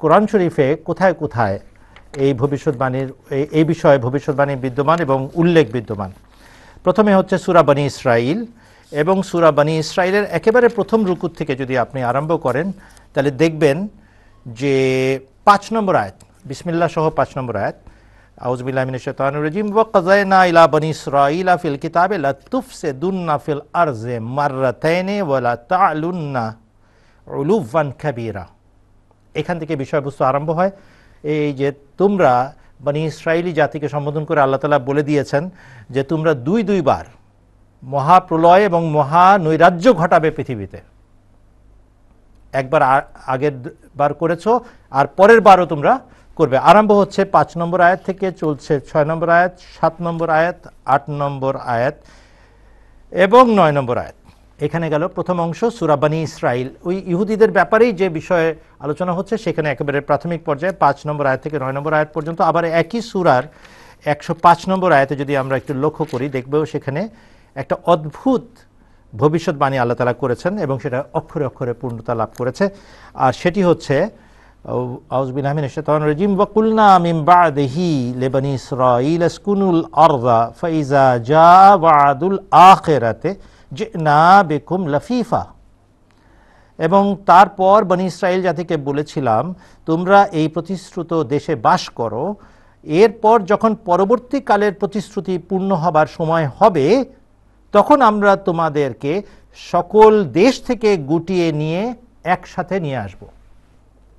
কোরআন শরীফে কোথায় কোথায় এই ভবিষ্যৎবাণীর এই বিষয়ে ভবিষ্যৎবাণী বিদ্যমান এবং উল্লেখ বিদ্যমান। প্রথমে হচ্ছে সূরা বনী ইসরাইল, এবং সূরা বনী ইসরাইলের একেবারে প্রথম রুকু থেকে যদি আপনি আরম্ভ করেন তাহলে দেখবেন যে 5 নম্বর আয়াত, বিসমিল্লাহ সহ 5 নম্বর আয়াত, আউযু বিল্লাহি মিনাশ শাইতানির রাজিম, ওয়া কাযায়না ইলা বনী ইসরাইলা ফিল কিতাবে লা তুফসিদুন্না ফিল আরজি মাররাতাইনি ওয়া লা তা'লুন্না উলুওয়ান কাবীরা। এখান থেকে বিষয়বস্তু আরম্ভ হয়। এই যে তোমরা বনী ইসরাইলি জাতিকে সম্বোধন করে আল্লাহ তাআলা বলে দিয়েছেন যে তোমরা দুইবার মহাপ্রলয় এবং মহানৈরাজ্য ঘটাবে পৃথিবীতে। একবার আগের বার করেছো, আর পরের বারও তোমরা করবে। আরম্ভ হচ্ছে 5 নম্বর আয়াত থেকে, চলছে 6 নম্বর আয়াত, 7 নম্বর আয়াত, 8 নম্বর আয়াত এবং 9 নম্বর আয়াত। এখানে গেল প্রথম অংশ সূরা বনী ইসরাইল। ওই ইহুদিদের ব্যাপারেই যে বিষয়ে আলোচনা হচ্ছে সেখানে একেবারে প্রাথমিক পর্যায়ে 5 নম্বর আয়াত থেকে 9 নম্বর আয়াত পর্যন্ত। আবার একই সূরার 105 নম্বর আয়াতে যদি আমরা একটু লক্ষ্য করি, দেখব সেখানে একটা অদ্ভুত ভবিষ্যৎবাণী আল্লাহ তাআলা করেছেন এবং সেটা অক্ষরে অক্ষরে পূর্ণতা লাভ করেছে। আর সেটি হচ্ছে আউযু বিল্লাহি মিনাশ শাইতানির রাজিম, ওয়া কুলনা মিন বা'দিহি লিবনি ইসরাঈল আসকুনুল আরযা ফাইজা জাআ ওয়া'দুল আখিরাতি জিনা বিকুম লাফিফা। এবং তারপর বনী ইসরাইল জাতিকে বলেছিলাম তোমরা এই প্রতিশ্রুত দেশে বাস করো, এরপর যখন পরবর্তীকালের প্রতিশ্রুতি পূর্ণ হবার সময় হবে তখন আমরা তোমাদেরকে সকল দেশ থেকে গুটিয়ে নিয়ে একসাথে নিয়ে আসব।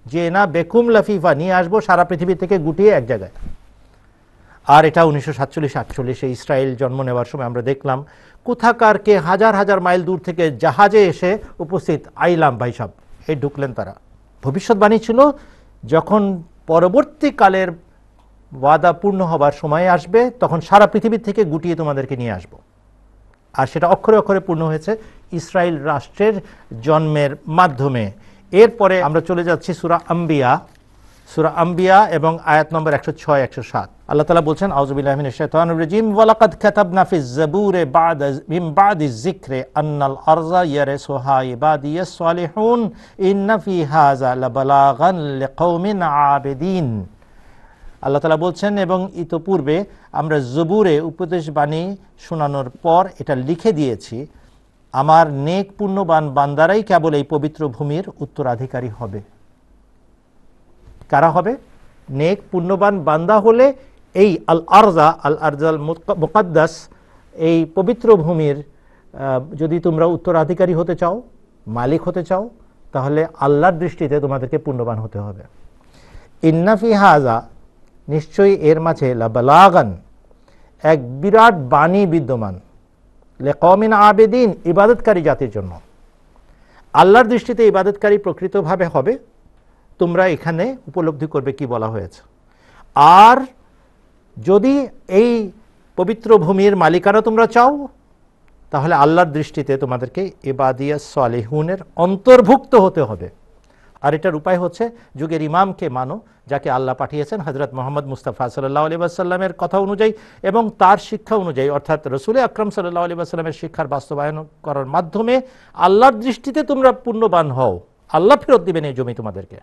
যে না বেকুম লাফিফা, নিয়ে আসবো সারা পৃথিবী থেকে গুটিয়ে এক জায়গায়। আর এটা 1947-48 ইসরায়েল জন্ম নেওয়ার সময় আমরা দেখলাম কোথাকার কে হাজার হাজার মাইল দূর থেকে জাহাজে এসে উপস্থিত, আইলাম ভাই সাহেব, এই ঢুকলেন তারা। ভবিষ্যৎবাণী ছিল যখন পরবর্তীকালের ওয়াদা পূর্ণ হবার সময় আসবে তখন সারা পৃথিবী থেকে গুটিয়ে তোমাদেরকে নিয়ে আসব। আর সেটা অক্ষরে অক্ষরে পূর্ণ হয়েছে ইসরায়েল রাষ্ট্রের জন্মের মাধ্যমে। এরপরে আমরা চলে যাচ্ছি সূরা আম্বিয়া এবং আয়াত নম্বর 106-107। আল্লাহ তাআলা বলছেন, আউযু বিল্লাহি মিনাশ শাইতানির রাজিম, ওয়া লাকাদ কাতাবনা ফিজ জাবুরি মিন বা'দিজ যিকরি আন্নাল আরযা ইয়ারিসুহা ইবাদিয়াস সালিহুন ইন্না ফি হাযা লাবালাগান লিকওমিন আবিদিন। আল্লাহ তাআলা বলছেন, এবং ইতোপূর্বে আমরা জবুরে উপদেশবাণী শোনানোর পর এটা লিখে দিয়েছি, আমার নেক পুণ্যবান বান্দারাই কেবল এই পবিত্র ভূমির উত্তরাধিকারী হবে। কারা হবে? নেক পুণ্যবান বান্দা হলে এই আল আরজাল মুকাদ্দাস, এই পবিত্র ভূমির যদি তোমরা উত্তরাধিকারী হতে চাও, মালিক হতে চাও, তাহলে আল্লাহর দৃষ্টিতে তোমাদেরকে পুণ্যবান হতে হবে। ইন্না ফি হাযা, নিশ্চয়ই এর মাঝে, লাবালাগান, এক বিরাট বাণী বিদ্যমান, লিকওমিন আবিদিন, ইবাদতকারী জাতির জন্য। আল্লাহর দৃষ্টিতে ইবাদতকারী প্রকৃতভাবে হবে, তোমরা এখানে উপলব্ধি করবে কি বলা হয়েছে। আর যদি এই পবিত্র ভূমির মালিকানা তোমরা চাও, তাহলে আল্লাহর দৃষ্টিতে তোমাদেরকে ইবাদিয়াস সালিহুনের অন্তর্ভুক্ত হতে হবে। আর এটার উপায় হচ্ছে যুগের ইমামকে মানো, যাকে আল্লাহ পাঠিয়েছেন হযরত মুহাম্মদ মুস্তাফা সাল্লাল্লাহু আলাইহি ওয়াসাল্লামের কথা অনুযায়ী এবং তার শিক্ষা অনুযায়ী, অর্থাৎ রাসূল আকরাম সাল্লাল্লাহু আলাইহি ওয়াসাল্লামের শিক্ষার বাস্তবায়ন করার মাধ্যমে আল্লাহর দৃষ্টিতে তোমরা পুণ্যবান হও। আল্লাহ ফেরত দিবেন এই জমি তোমাদেরকে।